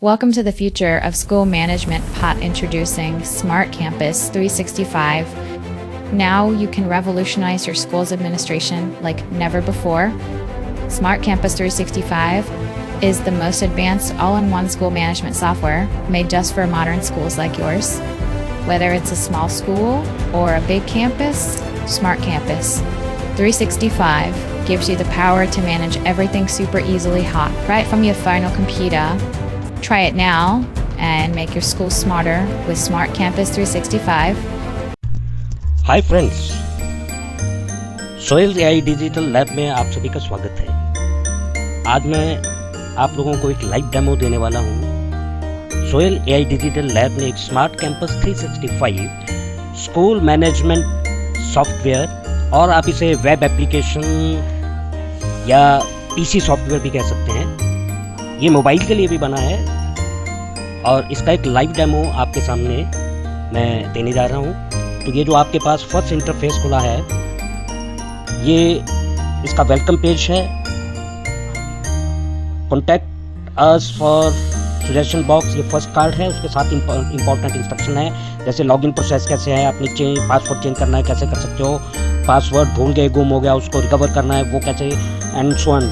Welcome to the future of school management POT introducing Smart Campus 365. Now you can revolutionize your school's administration like never before. Smart Campus 365 is the most advanced all-in-one school management software made just for modern schools like yours. Whether it's a small school or a big campus, Smart Campus 365 gives you the power to manage everything super easily hot right from your final computer. Try it now and make your school smarter with Smart Campus 365. Hi friends, Sohail AI digital lab में आप सभी का स्वागत है। आज मैं आप लोगों को एक लाइव डेमो देने वाला हूँ। सोहेल एआई डिजिटल लैब ने एक smart campus 365 school management software, और आप इसे वेब एप्लीकेशन या पीसी सॉफ्टवेयर भी कह सकते हैं, ये मोबाइल के लिए भी बना है और इसका एक लाइव डेमो आपके सामने मैं देने जा रहा हूँ। तो ये जो आपके पास फर्स्ट इंटरफेस खुला है, ये इसका वेलकम पेज है। Contact us for suggestion box, ये फर्स्ट कार्ड है, उसके साथ इंपॉर्टेंट इंस्ट्रक्शन है, जैसे लॉगिन प्रोसेस कैसे है, अपनी पासवर्ड चेंज करना है कैसे कर सकते हो, पासवर्ड भूल गए, गुम हो गया, उसको रिकवर करना है वो कैसे, and so on.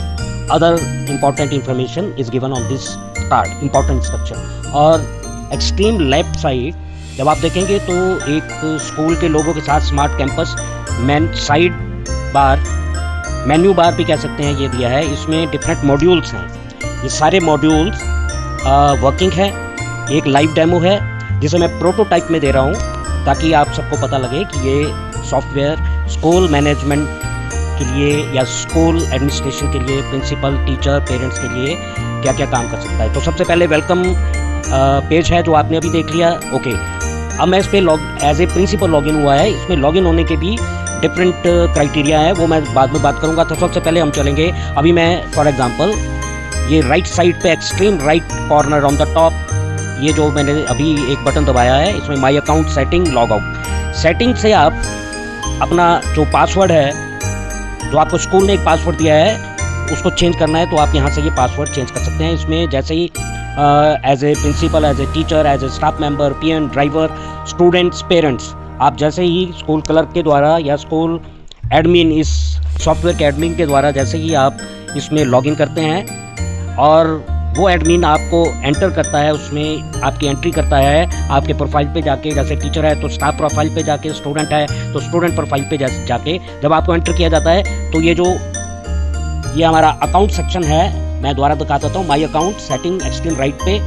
Other important information is given on this card, important instruction. और एक्सट्रीम लेफ्ट साइड जब आप देखेंगे तो एक स्कूल के लोगों के साथ smart campus side bar, menu bar भी कह सकते हैं, ये दिया है। इसमें डिफरेंट मॉड्यूल्स हैं, ये सारे मॉड्यूल्स वर्किंग है। एक लाइव डेमो है जिसे मैं प्रोटोटाइप में दे रहा हूँ ताकि आप सबको पता लगे कि ये सॉफ्टवेयर स्कूल मैनेजमेंट के लिए या स्कूल एडमिनिस्ट्रेशन के लिए, प्रिंसिपल, टीचर, पेरेंट्स के लिए क्या क्या काम कर सकता है। तो सबसे पहले वेलकम पेज है जो आपने अभी देख लिया। ओके, अब मैं इस पर एज ए प्रिंसिपल लॉगिन हुआ है। इसमें लॉगिन होने के भी डिफरेंट क्राइटेरिया है, वो मैं बाद में बात करूंगा। तो सबसे पहले हम चलेंगे, अभी मैं फॉर एग्जांपल ये राइट साइड पे extreme right corner on the top, ये जो मैंने अभी एक बटन दबाया है, इसमें my account setting log out. Setting से आप अपना जो पासवर्ड है, जो आपको स्कूल ने एक पासवर्ड दिया है, उसको चेंज करना है तो आप यहाँ से ये पासवर्ड चेंज कर सकते हैं। इसमें जैसे ही as a principal, as a teacher, as a staff member, peon, driver, students, parents, आप जैसे ही स्कूल क्लर्क के द्वारा या स्कूल एडमिन, इस सॉफ्टवेयर के एडमिन के द्वारा जैसे ही आप इसमें लॉगिन करते हैं और वो एडमिन आपको एंटर करता है, उसमें आपकी एंट्री करता है आपके प्रोफाइल पे जाके, जैसे टीचर है तो स्टाफ प्रोफाइल पे जाके, स्टूडेंट है तो स्टूडेंट प्रोफाइल पे जाके जब आपको एंटर किया जाता है तो ये हमारा अकाउंट सेक्शन है। मैं दोबारा दिखा देता हूँ, my account setting extreme right पे।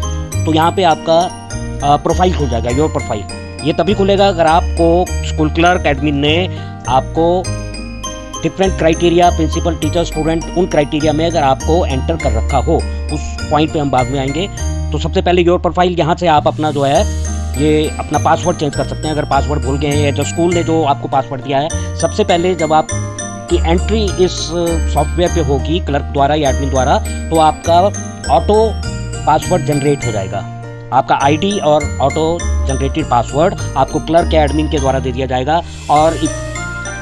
तो यहाँ पे आपका प्रोफाइल खुल जाएगा, योर प्रोफाइल। ये तभी खुलेगा अगर आपको स्कूल क्लर्क एडमिन ने आपको different criteria, principal, teacher, student, उन क्राइटेरिया में अगर आपको एंटर कर रखा हो। उस पॉइंट पे हम बाद में आएंगे। तो सबसे पहले योर प्रोफाइल, यहाँ से आप अपना जो है ये अपना पासवर्ड चेंज कर सकते हैं अगर पासवर्ड भूल गए हैं, या जो स्कूल ने जो आपको पासवर्ड दिया है। सबसे पहले जब आप की एंट्री इस सॉफ्टवेयर पे होगी क्लर्क द्वारा या एडमिन द्वारा, तो आपका ऑटो पासवर्ड जनरेट हो जाएगा। आपका आईडी और ऑटो जनरेटेड पासवर्ड आपको क्लर्क या एडमिन के द्वारा दे दिया जाएगा। और if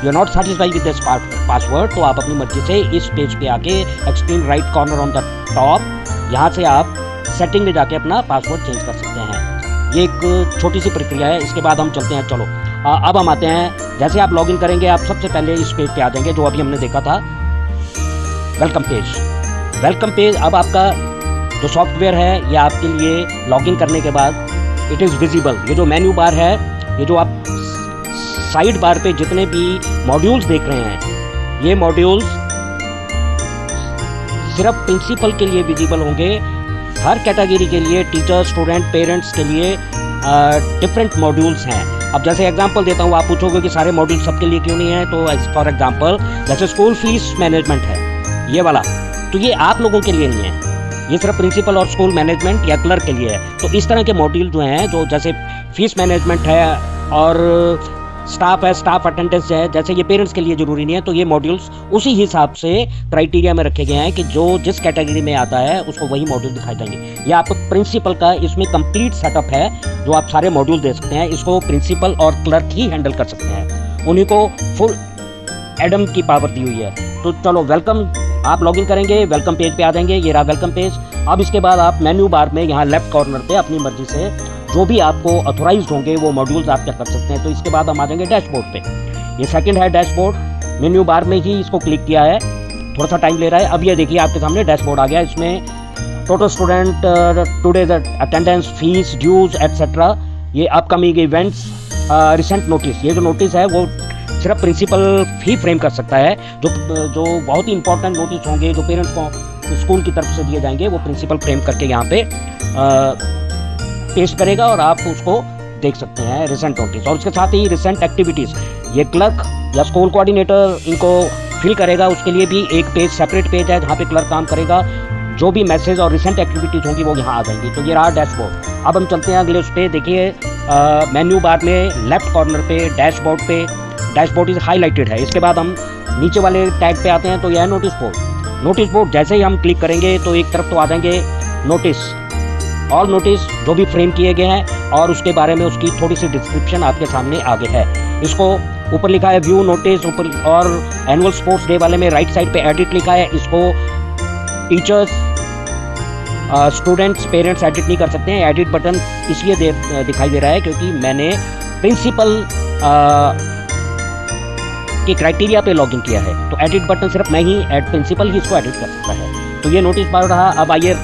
you are not satisfied with this password तो आप अपनी मर्जी से इस पेज पे आके extreme right corner on the top, यहाँ से आप सेटिंग में जाके अपना पासवर्ड चेंज कर सकते हैं। ये एक छोटी सी प्रक्रिया है। इसके बाद हम चलते हैं, चलो अब हम आते हैं, जैसे आप लॉगिन करेंगे आप सबसे पहले इस पेज पे आ जाएंगे जो अभी हमने देखा था, वेलकम पेज। वेलकम पेज, अब आपका जो सॉफ्टवेयर है ये आपके लिए लॉगिन करने के बाद इट इज़ विजिबल। ये जो मेन्यू बार है, ये जो आप साइड बार पे जितने भी मॉड्यूल्स देख रहे हैं, ये मॉड्यूल्स सिर्फ प्रिंसिपल के लिए विजिबल होंगे। हर कैटेगरी के लिए, टीचर, स्टूडेंट, पेरेंट्स के लिए डिफरेंट मॉड्यूल्स हैं। अब जैसे एग्जांपल देता हूँ, आप पूछोगे कि सारे मॉड्यूल सबके लिए क्यों नहीं है, तो फॉर एग्जांपल जैसे स्कूल फीस मैनेजमेंट है ये वाला, तो ये आप लोगों के लिए नहीं है, ये सिर्फ प्रिंसिपल और स्कूल मैनेजमेंट या क्लर्क के लिए है। तो इस तरह के मॉड्यूल जो हैं, जो जैसे फीस मैनेजमेंट है और स्टाफ है, स्टाफ अटेंडेंस है, जैसे ये पेरेंट्स के लिए ज़रूरी नहीं है, तो ये मॉड्यूल्स उसी हिसाब से क्राइटेरिया में रखे गए हैं कि जो जिस कैटेगरी में आता है उसको वही मॉड्यूल दिखाई देंगे। ये आपको प्रिंसिपल का इसमें कंप्लीट सेटअप है जो आप सारे मॉड्यूल दे सकते हैं। इसको प्रिंसिपल और क्लर्क ही हैंडल कर सकते हैं, उन्हीं को फुल एडम की पावर दी हुई है। तो चलो वेलकम, आप लॉगिन करेंगे, वेलकम पेज पे आ जाएंगे। ये रहा वेलकम पेज। अब इसके बाद आप मेन्यू बार में यहाँ लेफ्ट कॉर्नर पे अपनी मर्जी से जो भी आपको ऑथोराइज्ड होंगे वो मॉड्यूल्स आप क्या कर सकते हैं। तो इसके बाद हम आ जाएंगे डैशबोर्ड पे। ये सेकंड है डैशबोर्ड। मेन्यू बार में ही इसको क्लिक किया है, थोड़ा सा टाइम ले रहा है। अब ये देखिए आपके सामने डैशबोर्ड आ गया। इसमें total student, today's attendance, fees, dues etcetera, ये अपकमिंग इवेंट्स, रिसेंट नोटिस। ये जो नोटिस है वो सिर्फ प्रिंसिपल ही फ्रेम कर सकता है। जो बहुत ही इंपॉर्टेंट नोटिस होंगे जो पेरेंट्स को स्कूल की तरफ से दिए जाएंगे वो प्रिंसिपल फ्रेम करके यहाँ पे पेस्ट करेगा और आप उसको देख सकते हैं, रिसेंट नोटिस। और उसके साथ ही रिसेंट एक्टिविटीज़, ये क्लर्क या स्कूल कोऑर्डिनेटर इनको फिल करेगा। उसके लिए भी एक पेज, सेपरेट पेज है जहाँ पे क्लर्क काम करेगा। जो भी मैसेज और रिसेंट एक्टिविटीज़ होंगी वो यहाँ आ जाएंगी। तो ये रहा डैशबोर्ड। अब हम चलते हैं अगले उस पर। देखिए मेन्यू बार में लेफ्ट कॉर्नर पे डैशबोर्ड पे, डैशबोर्ड इज हाईलाइटेड है। इसके बाद हम नीचे वाले टैग पे आते हैं। तो यह है नोटिस बोर्ड। नोटिस बोर्ड जैसे ही हम क्लिक करेंगे तो एक तरफ तो आ जाएंगे नोटिस, ऑल नोटिस जो भी फ्रेम किए गए हैं और उसके बारे में उसकी थोड़ी सी डिस्क्रिप्शन आपके सामने आगे है। इसको ऊपर लिखा है व्यू नोटिस ऊपर, और एनुअल स्पोर्ट्स डे वाले में राइट साइड पे एडिट लिखा है। इसको टीचर्स, स्टूडेंट्स, पेरेंट्स एडिट नहीं कर सकते हैं। एडिट बटन इसलिए दिखाई दे रहा है क्योंकि मैंने प्रिंसिपल के क्राइटेरिया पे लॉगिन किया है। तो एडिट बटन सिर्फ मैं ही प्रिंसिपल ही इसको एडिट कर सकता है। तो ये नोटिस बार रहा। अब आइए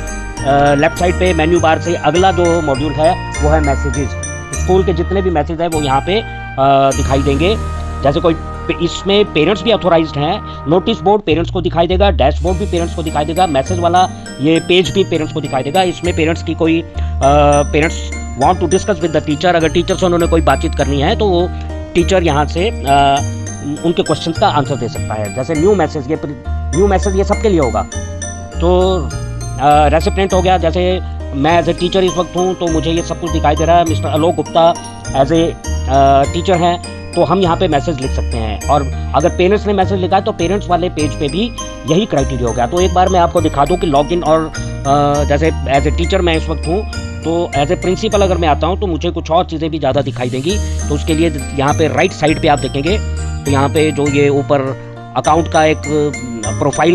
लेफ्ट साइड पे मेन्यू बार से अगला जो मॉड्यूल है वो है मैसेजेस। स्कूल के जितने भी मैसेज है वो यहाँ पे दिखाई देंगे। जैसे कोई इसमें पेरेंट्स भी ऑथोराइज्ड हैं। नोटिस बोर्ड पेरेंट्स को दिखाई देगा, डैशबोर्ड भी पेरेंट्स को दिखाई देगा, मैसेज वाला ये पेज भी पेरेंट्स को दिखाई देगा। इसमें पेरेंट्स की कोई parents want to discuss with the teacher, अगर टीचर से उन्होंने कोई बातचीत करनी है तो वो टीचर यहाँ से उनके क्वेश्चंस का आंसर दे सकता है। जैसे न्यू मैसेज, ये सबके लिए होगा। तो रेसिपिएंट हो गया, जैसे मैं एज ए टीचर इस वक्त हूँ तो मुझे ये सब कुछ दिखाई दे रहा है। Mister Alok Gupta as a teacher हैं तो हम यहाँ पे मैसेज लिख सकते हैं। और अगर पेरेंट्स ने मैसेज लिखा है तो पेरेंट्स वाले पेज पे भी यही क्राइटेरिया हो गया। तो एक बार मैं आपको दिखा दूँ कि लॉगिन और जैसे एज ए टीचर मैं इस वक्त हूँ तो एज ए प्रिंसिपल अगर मैं आता हूँ तो मुझे कुछ और चीज़ें भी ज़्यादा दिखाई देंगी। तो उसके लिए यहाँ पे राइट साइड पे आप देखेंगे तो यहाँ पे जो ये ऊपर अकाउंट का एक प्रोफाइल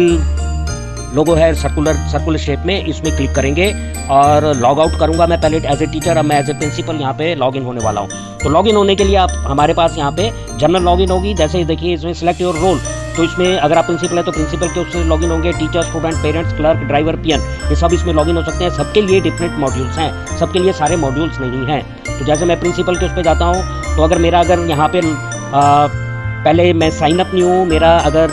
लोगो है सर्कुलर शेप में, इसमें क्लिक करेंगे और लॉग आउट करूंगा मैं पहले एज ए टीचर। अब मैं एज ए प्रिंसिपल यहाँ पे लॉगिन होने वाला हूँ। तो लॉगिन होने के लिए आप हमारे पास यहाँ पे जनरल लॉगिन होगी। जैसे देखिए इसमें सिलेक्ट योर रोल, तो इसमें अगर आप प्रिंसिपल है तो प्रिंसिपल के उससे लॉगिन होंगे। Teacher, student, parents, clerk, driver, PN, ये सब इसमें लॉगिन हो सकते हैं। सबके लिए डिफरेंट मॉड्यूल्स हैं, सबके लिए सारे मॉड्यूल्स नहीं हैं। तो जैसे मैं प्रिंसिपल के उस पर जाता हूँ तो अगर मेरा यहाँ पे पहले मैं साइन अप नहीं हूँ, मेरा अगर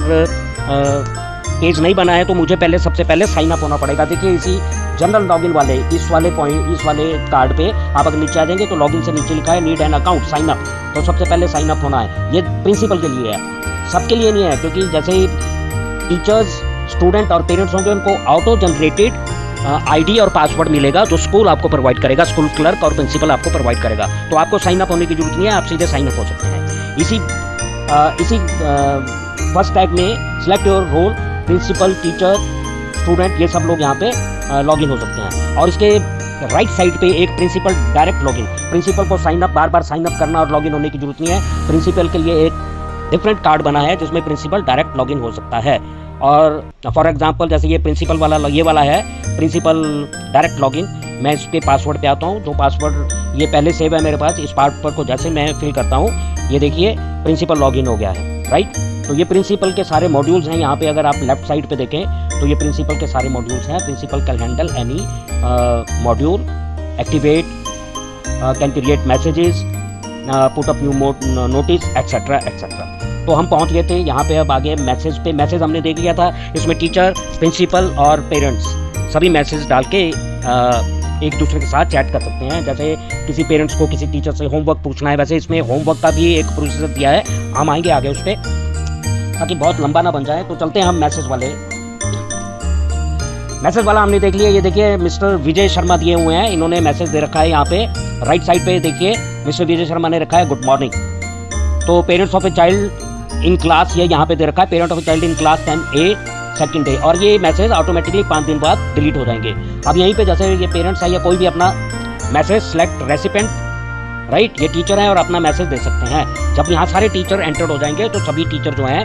पेज नहीं बना है तो मुझे सबसे पहले साइन अप होना पड़ेगा। देखिए इसी जनरल लॉगिन वाले इस वाले कार्ड पे आप अगर नीचे आ जाएंगे तो लॉगिन से नीचे लिखा है need an account sign up, तो सबसे पहले साइन अप होना है। ये प्रिंसिपल के लिए है, सबके लिए नहीं है, क्योंकि जैसे ही टीचर्स, स्टूडेंट और पेरेंट्स होंगे उनको ऑटो जनरेटेड आईडी और पासवर्ड मिलेगा जो स्कूल आपको प्रोवाइड करेगा, स्कूल क्लर्क और प्रिंसिपल आपको प्रोवाइड करेगा। तो आपको साइन अप होने की जरूरत नहीं है, आप सीधे साइन अप हो सकते हैं। इसी फर्स्ट टैग में select your role, principal, teacher, student, ये सब लोग यहाँ पे लॉगिन हो सकते हैं। और इसके राइट साइड पे एक प्रिंसिपल डायरेक्ट लॉगिन, प्रिंसिपल को बार बार साइन अप करना और लॉगिन होने की जरूरत नहीं है। प्रिंसिपल के लिए एक डिफरेंट कार्ड बना है जिसमें प्रिंसिपल डायरेक्ट लॉगिन हो सकता है। और फॉर एग्जांपल जैसे ये प्रिंसिपल वाला ये वाला है प्रिंसिपल डायरेक्ट लॉगिन, मैं इसके पासवर्ड पे आता हूँ। जो पासवर्ड ये पहले सेव है मेरे पास, इस पासवर्ड को जैसे मैं फिल करता हूँ ये देखिए प्रिंसिपल लॉगिन हो गया है, राइट। तो ये प्रिंसिपल के सारे मॉड्यूल्स हैं। यहाँ पे अगर आप लेफ्ट साइड पे देखें तो ये प्रिंसिपल के सारे मॉड्यूल्स हैं। Principal can handle any module, activate, can create messages, put up new notice etcetera etcetera. तो हम पहुँच गए थे यहाँ पे। अब आगे मैसेज पे, मैसेज हमने देख लिया था। इसमें टीचर, प्रिंसिपल और पेरेंट्स सभी मैसेज डाल के एक दूसरे के साथ चैट कर सकते हैं। जैसे किसी पेरेंट्स को किसी टीचर से होमवर्क पूछना है, वैसे इसमें होमवर्क का भी एक प्रोसीजर दिया है। हम आएंगे आगे उस पर ताकि बहुत लंबा ना बन जाए। तो चलते हैं हम मैसेज वाला हमने देख लिया। ये देखिए मिस्टर विजय शर्मा दिए हुए हैं, इन्होंने मैसेज दे रखा है यहाँ पे राइट साइड पे। देखिए मिस्टर विजय शर्मा ने रखा है गुड मॉर्निंग। तो parents of a child in class, ये यहाँ पे दे रखा है parent of a child in class 10A second day. और ये मैसेज ऑटोमेटिकली 5 दिन बाद डिलीट हो जाएंगे। अब यहीं पे जैसे ये पेरेंट्स है या कोई भी अपना मैसेज सेलेक्ट रेसिपेंट, राइट, ये टीचर हैं और अपना मैसेज दे सकते हैं। जब यहाँ सारे टीचर एंटर्ड हो जाएंगे तो सभी टीचर जो हैं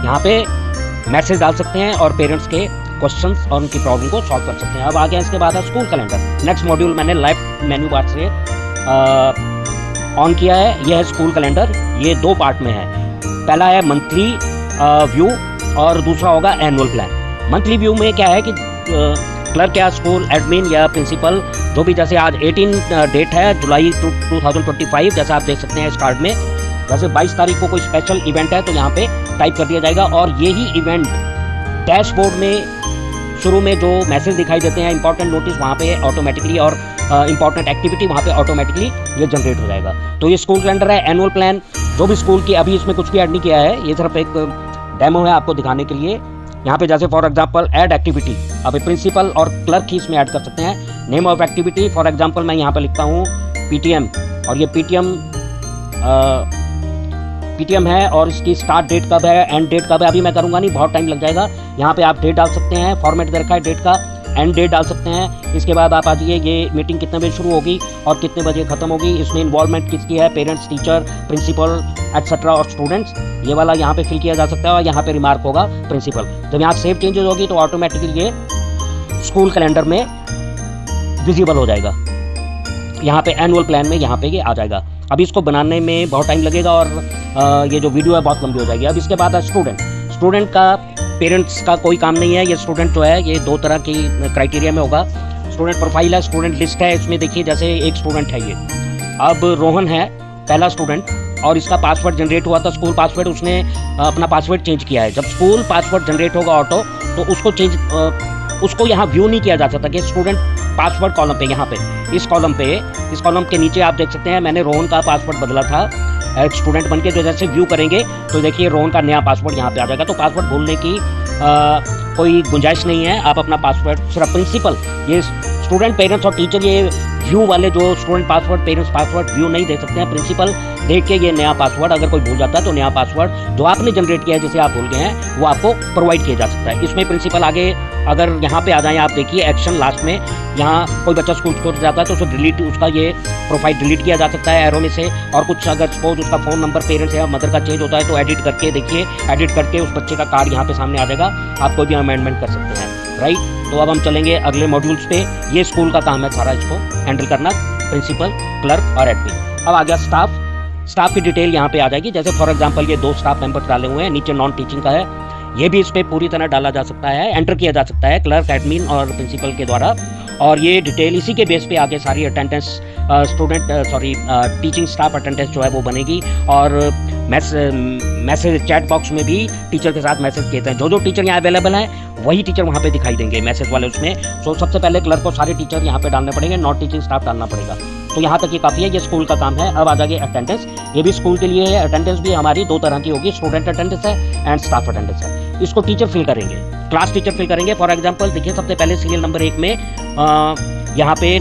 यहाँ पे मैसेज डाल सकते हैं और पेरेंट्स के क्वेश्चंस और उनकी प्रॉब्लम को सॉल्व कर सकते हैं। अब आगे इसके बाद है स्कूल कैलेंडर। नेक्स्ट मॉड्यूल मैंने लेफ्ट मेन्यू बार से ऑन किया है। यह है स्कूल कैलेंडर। ये 2 पार्ट में है। पहला है मंथली व्यू और दूसरा होगा एनुअल प्लान। मंथली व्यू में क्या है कि क्लर्क या स्कूल एडमिन या प्रिंसिपल जो भी, जैसे आज 18 डेट है जुलाई 2025, जैसा आप देख सकते हैं इस कार्ड में। जैसे 22 तारीख को कोई स्पेशल इवेंट है तो यहाँ पे टाइप कर दिया जाएगा और यही इवेंट डैशबोर्ड में शुरू में जो मैसेज दिखाई देते हैं, इंपॉर्टेंट नोटिस, वहाँ पे ऑटोमेटिकली और इंपॉर्टेंट एक्टिविटी वहाँ पे ऑटोमेटिकली ये जनरेट हो जाएगा। तो ये स्कूल कैलेंडर है। एनुअल प्लान जो भी स्कूल की, अभी इसमें कुछ भी ऐड नहीं किया है, ये सिर्फ एक डेमो है आपको दिखाने के लिए। यहाँ पे जैसे फॉर एग्जांपल ऐड एक्टिविटी, अब प्रिंसिपल और क्लर्क ही इसमें ऐड कर सकते हैं। Name of activity for example मैं यहाँ पे लिखता हूँ PTM, और ये PTM है और इसकी स्टार्ट डेट कब है, एंड डेट कब है, अभी मैं करूँगा नहीं, बहुत टाइम लग जाएगा। यहाँ पे आप डेट डाल सकते हैं, फॉर्मेट दे रखा है डेट का, एंड डेट डाल सकते हैं। इसके बाद आप आ जाइए, ये मीटिंग कितने बजे शुरू होगी और कितने बजे खत्म होगी, इसमें इन्वॉल्वमेंट किसकी है, पेरेंट्स, टीचर, प्रिंसिपल एटसेट्रा और स्टूडेंट्स, ये वाला यहाँ पे फिल किया जा सकता है। और यहाँ पे रिमार्क होगा प्रिंसिपल। जब यहाँ सेव चेंजेस होगी तो ऑटोमेटिकली ये स्कूल कैलेंडर में विजिबल हो जाएगा। यहाँ पे एनुअल प्लान में यहाँ पे ये आ जाएगा। अभी इसको बनाने में बहुत टाइम लगेगा और ये जो वीडियो है बहुत लंबी हो जाएगी। अब इसके बाद है स्टूडेंट का पेरेंट्स का कोई काम नहीं है। ये स्टूडेंट जो है ये 2 तरह की क्राइटेरिया में होगा। स्टूडेंट प्रोफाइल है, स्टूडेंट लिस्ट है। इसमें देखिए जैसे एक स्टूडेंट है ये, अब रोहन है पहला स्टूडेंट, और इसका पासवर्ड जनरेट हुआ था स्कूल पासवर्ड, उसने अपना पासवर्ड चेंज किया है। जब स्कूल पासवर्ड जनरेट होगा ऑटो तो उसको यहाँ व्यू नहीं किया जा सकता कि स्टूडेंट पासवर्ड कॉलम पे, यहाँ पे इस कॉलम के नीचे आप देख सकते हैं मैंने रोहन का पासवर्ड बदला था एक स्टूडेंट बन के। जो जैसे व्यू करेंगे तो देखिए रोहन का नया पासवर्ड यहाँ पे आ जाएगा। तो पासवर्ड भूलने की कोई गुंजाइश नहीं है। आप अपना पासवर्ड सिर्फ प्रिंसिपल, ये स्टूडेंट, पेरेंट्स और टीचर ये व्यू वाले जो student password, parents password view नहीं दे सकते हैं। प्रिंसिपल देख के ये नया पासवर्ड, अगर कोई भूल जाता है तो नया पासवर्ड जो आपने जनरेट किया है, जिसे आप भूल गए हैं, वो आपको प्रोवाइड किया जा सकता है। इसमें प्रिंसिपल आगे अगर यहाँ पे आ जाए, आप देखिए एक्शन लास्ट में, यहाँ कोई बच्चा स्कूल छोड़ जाता है तो उसको डिलीट, उसका ये प्रोफाइल डिलीट किया जा सकता है एरो में से। और कुछ अगर सपोज उसका फ़ोन नंबर पेरेंट्स या मदर का चेंज होता है तो एडिट करके देखिए, एडिट करके उस बच्चे का कार्ड यहाँ पे सामने आ जाएगा। आप कोई भी अमेंडमेंट कर सकते हैं, राइट। तो अब हम चलेंगे अगले मॉड्यूल्स पे। ये स्कूल का काम है सारा इसको हैंडल करना, प्रिंसिपल, क्लर्क और एडमिन। अब आ गया स्टाफ की डिटेल यहाँ पे आ जाएगी। जैसे फॉर एग्जांपल ये 2 स्टाफ मेंबर्स डाले हुए हैं, नीचे नॉन टीचिंग का है, ये भी इस पर पूरी तरह डाला जा सकता है, एंटर किया जा सकता है क्लर्क, एडमिन और प्रिंसिपल के द्वारा। और ये डिटेल इसी के बेस पे आगे सारी अटेंडेंस टीचिंग स्टाफ अटेंडेंस जो है वो बनेगी। और मैसेज चैट बॉक्स में भी टीचर के साथ मैसेज किए थे। जो टीचर यहाँ अवेलेबल हैं वही टीचर वहाँ पे दिखाई देंगे मैसेज वाले उसमें। तो सबसे पहले क्लर्क को सारे टीचर यहाँ पे डालने पड़ेंगे, नॉन टीचिंग स्टाफ डालना पड़ेगा। तो यहाँ तक ये काफ़ी है, ये स्कूल का काम है। अब आ जाएगी अटेंडेंस। ये भी स्कूल के लिए है। अटेंडेंस भी हमारी 2 तरह की होगी, स्टूडेंट अटेंडेंस है एंड स्टाफ अटेंडेंस है। इसको टीचर फिल करेंगे, क्लास टीचर फिल करेंगे। फॉर एग्जाम्पल देखिए सबसे पहले सीरियल नंबर 1 में यहाँ पे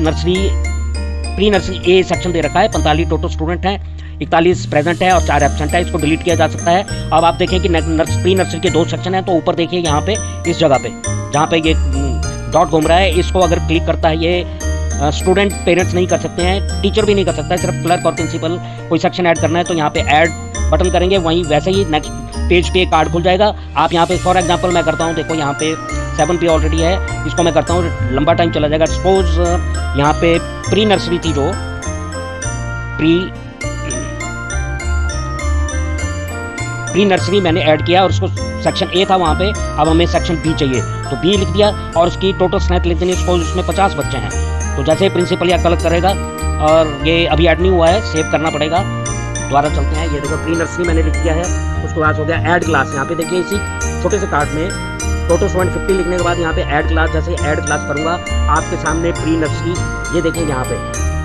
प्री नर्सरी ए सेक्शन दे रखा है। 45 टोटल स्टूडेंट हैं, 41 प्रेजेंट है और 4 एब्सेंट है। इसको डिलीट किया जा सकता है। अब आप देखें कि प्री नर्सरी के 2 सेक्शन हैं, तो ऊपर देखिए यहाँ पे इस जगह पे जहाँ पे ये डॉट घूम रहा है, इसको अगर क्लिक करता है ये स्टूडेंट, पेरेंट्स नहीं कर सकते हैं, टीचर भी नहीं कर सकता है, सिर्फ क्लर्क और प्रिंसिपल कोई सेक्शन ऐड करना है तो यहाँ पे ऐड बटन करेंगे, वहीं वैसे ही नेक्स्ट पेज पे कार्ड खुल जाएगा। आप यहाँ पे फॉर एग्जांपल मैं करता हूँ, देखो यहाँ पे 7 पे ऑलरेडी है, इसको मैं करता हूँ, लंबा टाइम चला जाएगा। सपोज यहाँ पे प्री नर्सरी थी, जो प्री नर्सरी मैंने ऐड किया और उसको सेक्शन ए था वहाँ पे, अब हमें सेक्शन बी चाहिए तो बी लिख दिया और उसकी टोटल स्ट्रेंथ लिख देनी। सपोज उसमें 50 बच्चे हैं तो जैसे प्रिंसिपल या कलेक्ट करेगा, और ये अभी ऐड नहीं हुआ है, सेव करना पड़ेगा। दोबारा चलते हैं, ये देखो प्री नर्सरी मैंने लिख दिया है, उसके बाद हो गया ऐड क्लास। यहाँ पे देखिए इसी छोटे से कार्ड में टोटल स्टूडेंट 50 लिखने के बाद यहाँ पे ऐड क्लास, जैसे ऐड क्लास करूँगा आपके सामने प्री नर्सरी, ये देखिए यहाँ पे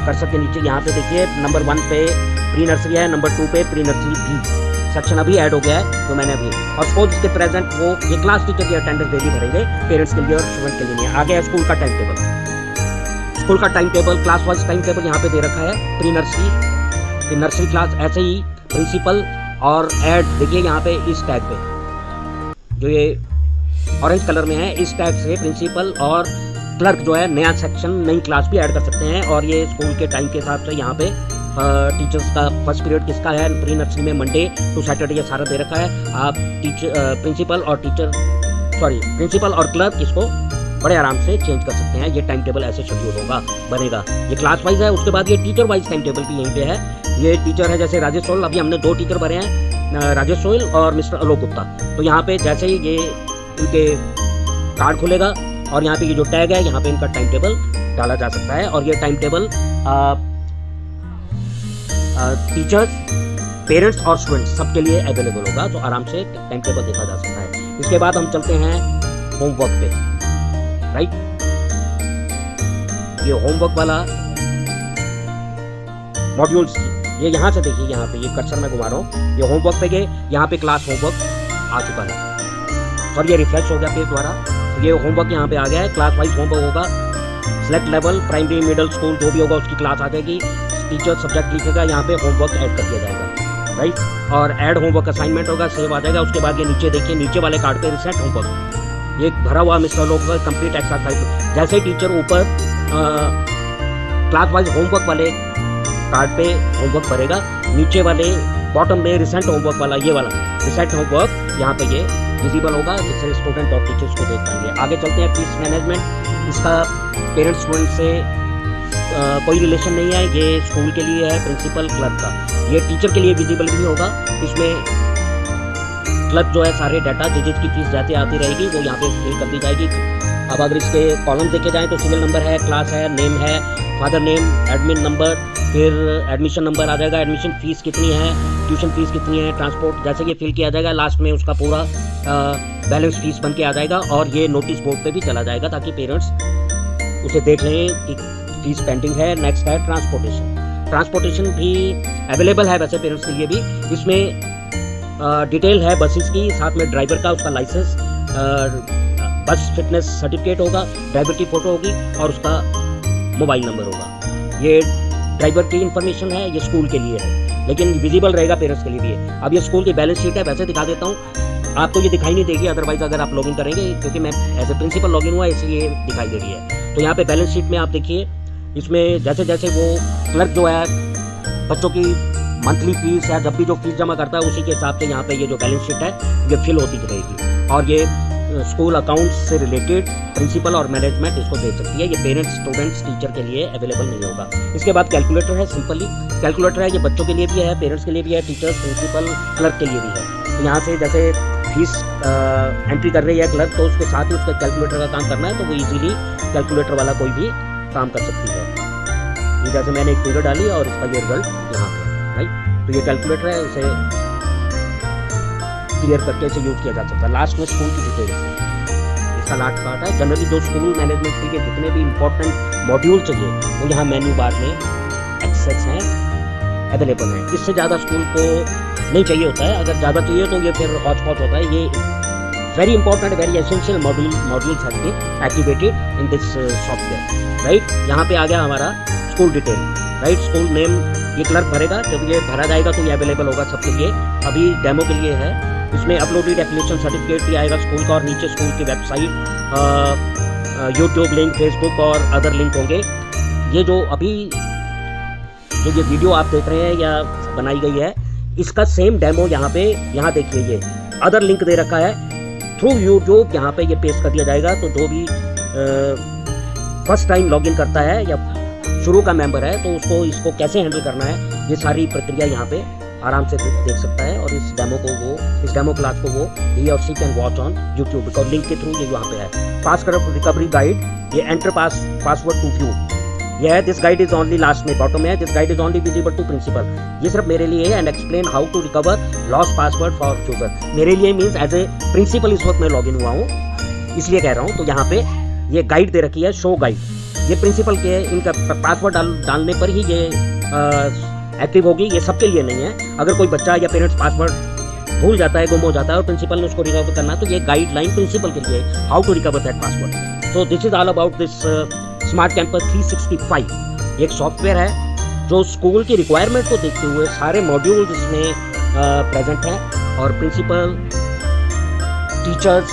कर्सर के नीचे यहाँ पे देखिए नंबर 1 पे प्री नर्सरी है, नंबर 2 पे प्री नर्सरी बी सेक्शन अभी ऐड हो गया है जो मैंने अभी। और सपोज इसके प्रेजेंट वो ये क्लास टीचर की अटेंडेंस डेली भरेंगे पेरेंट्स के लिए और स्टूडेंट के लिए। आ गया स्कूल का टाइम टेबल। स्कूल का time table, class wise time table यहाँ पे दे रखा है। प्री नर्सरी, फिर नर्सरी क्लास, ऐसे ही प्रिंसिपल और ऐड देखिए यहाँ पे इस टैग पे जो ये ऑरेंज कलर में है, इस टैग से प्रिंसिपल और क्लर्क जो है नया सेक्शन, नई क्लास भी ऐड कर सकते हैं। और ये स्कूल के टाइम के हिसाब से यहाँ पे टीचर्स का फर्स्ट पीरियड किसका है, प्री नर्सरी में मंडे टू सैटरडे ये सारा दे रखा है। आप प्रिंसिपल और क्लर्क इसको बड़े आराम से चेंज कर सकते हैं। ये टाइम टेबल ऐसे शेड्यूल होगा, बनेगा। ये क्लास वाइज है। उसके बाद ये टीचर वाइज टाइम टेबल भी यहीं पे है। ये टीचर है जैसे राजेश सोयल, अभी हमने 2 टीचर भरे हैं, राजेश सोयल और मिस्टर आलोक गुप्ता। तो यहाँ पे जैसे ही ये इनके कार्ड खुलेगा और यहाँ पे ये जो टैग है, यहाँ पे इनका टाइम टेबल डाला जा सकता है। और ये टाइम टेबल टीचर्स, पेरेंट्स और स्टूडेंट्स सबके लिए अवेलेबल होगा। तो आराम से टाइम टेबल देखा जा सकता है। इसके बाद हम चलते हैं होमवर्क पे, राइट। ये होमवर्क वाला मॉड्यूल्स, ये यहाँ से देखिए, यहाँ पे ये कर्सर मैं घुमा रहा हूँ, ये होमवर्क पे गए, यहाँ पे क्लास होमवर्क आ चुका है और ये रिफ्रेश हो गया पेज द्वारा। तो ये होमवर्क यहाँ पे आ गया है। क्लास वाइज होमवर्क होगा। Select level, primary, middle school जो भी होगा उसकी क्लास आ जाएगी। टीचर सब्जेक्ट लिखेगा, यहाँ पे होमवर्क ऐड कर दिया जाएगा, राइट। और ऐड होमवर्क असाइनमेंट होगा, सेव आ जाएगा। उसके बाद ये नीचे देखिए, नीचे वाले कार्ड पे रिसेट होमवर्क, ये भरा हुआ मिस्टर लोग का कंप्लीट एक्सरसाइज। जैसे ही टीचर ऊपर क्लास वाइज होमवर्क वाले कार्ड पे होमवर्क भरेगा, नीचे वाले बॉटम में रिसेंट होमवर्क वाला, ये वाला रिसेंट होमवर्क यहाँ पे ये विजिबल होगा, जिससे स्टूडेंट और टीचर्स को देख पाएंगे। आगे चलते हैं फीस मैनेजमेंट। इसका पेरेंट्स स्टूडेंट से कोई रिलेशन नहीं है, ये स्कूल के लिए है, प्रिंसिपल क्लर्क का। ये टीचर के लिए विजिबल भी होगा। इसमें क्लर्क जो है सारे डाटा जिसकी फीस जाती आती रहेगी वो यहाँ पे फिल कर दी जाएगी। अब अगर इसके कॉलम देखे जाएँ तो सीरियल नंबर है, क्लास है, नेम है, फादर नेम, एडमिन नंबर, फिर एडमिशन नंबर आ जाएगा, एडमिशन फीस कितनी है, ट्यूशन फीस कितनी है, ट्रांसपोर्ट, जैसे ये फिल किया जाएगा लास्ट में उसका पूरा बैलेंस फीस बन के आ जाएगा। और ये नोटिस बोर्ड पे भी चला जाएगा ताकि पेरेंट्स उसे देख लें कि फीस पेंडिंग है। नेक्स्ट है ट्रांसपोर्टेशन। ट्रांसपोर्टेशन भी अवेलेबल है वैसे पेरेंट्स के लिए भी। इसमें डिटेल है बसेस की, साथ में ड्राइवर का, उसका लाइसेंस, बस फिटनेस सर्टिफिकेट होगा, ड्राइवर की फ़ोटो होगी और उसका मोबाइल नंबर होगा। ये ड्राइवर की इंफॉर्मेशन है, ये स्कूल के लिए है, लेकिन विजिबल रहेगा पेरेंट्स के लिए भी है। अब ये स्कूल की बैलेंस शीट है, वैसे दिखा देता हूँ, आपको ये दिखाई नहीं देगी अदरवाइज अगर आप लॉगिन करेंगे, क्योंकि मैं एज ए प्रिंसिपल लॉगिन हुआ इसलिए दिखाई दे रही है। तो यहाँ पे बैलेंस शीट में आप देखिए, इसमें जैसे जैसे वो क्लर्क जो है बच्चों की मंथली फीस या जब भी जो फीस जमा करता है उसी के हिसाब से यहाँ पे ये जो बैलेंस शीट है ये फिल होती रहेगी। और ये स्कूल अकाउंट्स से रिलेटेड प्रिंसिपल और मैनेजमेंट इसको दे सकती है। ये पेरेंट्स, स्टूडेंट्स, टीचर के लिए अवेलेबल नहीं होगा। इसके बाद कैलकुलेटर है, सिंपली कैलकुलेटर है, ये बच्चों के लिए भी है, पेरेंट्स के लिए भी है, टीचर्स, प्रिंसिपल, क्लर्क के लिए भी है। तो यहाँ से जैसे फीस एंट्री कर रही है क्लर्क, तो उसके साथ ही उसका कैलकुलेटर का काम करना है, तो वो इजीली कैलकुलेटर वाला कोई भी काम कर सकती है। ये जैसे मैंने एक फिगर डाली और इसका ये रिजल्ट यहाँ पे, राइट। तो ये कैलकुलेटर है, इसे क्लियर करके इसे यूज किया जा सकता है। लास्ट में स्कूल की डिटेल्स है, इसका लास्ट पार्ट है। जनरली जो स्कूल मैनेजमेंट के जितने भी इंपॉर्टेंट मॉड्यूल चाहिए वो यहाँ मेन्यू बार में एक्सेस हैं, अवेलेबल हैं। इससे ज़्यादा स्कूल को नहीं चाहिए होता है, अगर ज़्यादा चाहिए तो ये फिर हॉच पॉच होता है। ये very important, very essential modules have been activated in this software, right. यहाँ पे आ गया हमारा school detail, right. School name ये क्लर्क भरेगा, जब ये भरा जाएगा तो ये अवेलेबल होगा सबके लिए, अभी डेमो के लिए है। इसमें अपलोडेड एप्लीकेशन सर्टिफिकेट भी आएगा स्कूल का, और नीचे स्कूल की वेबसाइट, यूट्यूब लिंक, फेसबुक और अदर लिंक होंगे। ये जो अभी जो ये वीडियो आप देख रहे हैं या बनाई गई है, इसका सेम डेमो यहाँ पे, यहाँ देखिए ये अदर लिंक दे रखा है, थ्रू यूट्यूब यहाँ पे ये पेस्ट कर दिया जाएगा। तो जो भी फर्स्ट टाइम लॉगिन करता है या शुरू का मेंबर है तो उसको इसको कैसे हैंडल करना है, ये सारी प्रक्रिया यहाँ पे आराम से देख सकता है। और इस डेमो क्लास को वो ही और see can watch on YouTube, because link के थ्रू ये यहाँ पे है। पास रिकवरी गाइड, ये एंटर पासवर्ड टू व्यू, ये है। This guide is only, last में बॉटम में है, this guide is only visible to principal, ये सिर्फ मेरे लिए है। And explain how to recover lost password for user, मेरे लिए मीन्स एज ए प्रिंसिपल इस वक्त मैं लॉगिन हुआ हूँ इसलिए कह रहा हूँ। तो यहाँ पे ये गाइड दे रखी है, शो गाइड, ये प्रिंसिपल के इनका पासवर्ड डालने पर ही ये एक्टिव होगी, ये सबके लिए नहीं है। अगर कोई बच्चा या पेरेंट्स पासवर्ड भूल जाता है, गुम हो जाता है और प्रिंसिपल ने उसको रिकवर करना है, तो ये गाइडलाइन प्रिंसिपल के लिए, how to recover that password. So this is all about this smart campus 365। एक सॉफ्टवेयर है जो स्कूल की रिक्वायरमेंट को देखते हुए सारे मॉड्यूल इसमें प्रेजेंट हैं, और principal, teachers,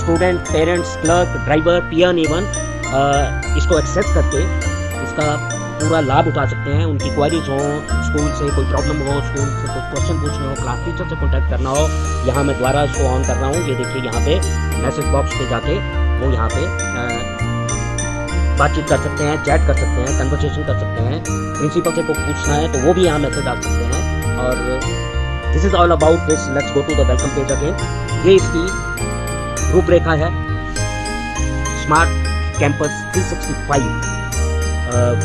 student, parents, clerk, driver, peon even इसको एक्सेस करके इसका पूरा लाभ उठा सकते हैं। उनकी क्वारीज हो, स्कूल से कोई प्रॉब्लम हो, स्कूल से कोई क्वेश्चन पूछने हो, क्लास टीचर से कॉन्टैक्ट करना हो, यहाँ मैं दोबारा इसको ऑन कर रहा हूँ। ये देखिए यहाँ पे मैसेज बॉक्स पे जाके वो यहाँ पे बातचीत कर सकते हैं, चैट कर सकते हैं, कन्वर्सेशन कर सकते हैं। प्रिंसिपल से कुछ पूछना है तो वो भी यहाँ मैसेज डाल सकते हैं। और this is all about this. Let's go to the welcome page again. ये इसकी रूपरेखा है। स्मार्ट कैंपस 365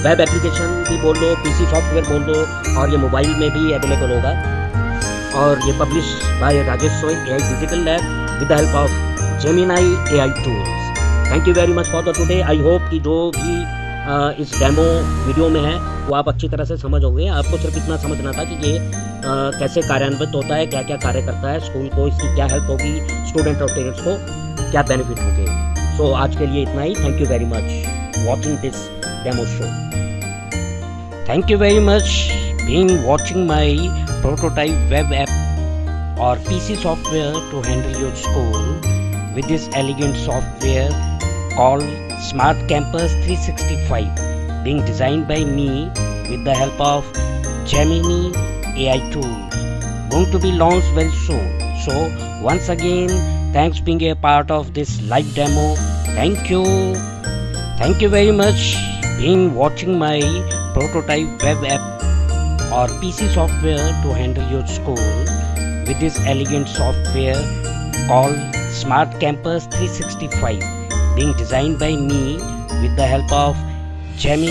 वेब एप्लीकेशन भी बोल लो, पीसी सॉफ्टवेयर बोल दो, और ये मोबाइल में भी अवेलेबल होगा। और ये पब्लिश बाय राजेश सोई AI digital lab with the help of Gemini AI tools. Thank you very much for the today. I hope कि जो भी इस डेमो वीडियो में है वो आप अच्छी तरह से समझ होंगे। आपको सिर्फ इतना समझना था कि ये कैसे कार्यान्वित होता है, क्या क्या कार्य करता है, स्कूल को इसकी क्या हेल्प होगी, स्टूडेंट और पेरेंट्स को क्या बेनिफिट होंगे। सो आज के लिए इतना ही। Thank you very much watching this demo show. Thank you very much being watching my prototype web app or PC software to handle your school with this elegant software called Smart Campus 365 being designed by me with the help of Gemini AI tools, going to be launched very soon. So once again, thanks being a part of this live demo. Thank you very much being watching my prototype web app or PC software to handle your school with this elegant software called Smart Campus 365 being designed by me with the help of Gemini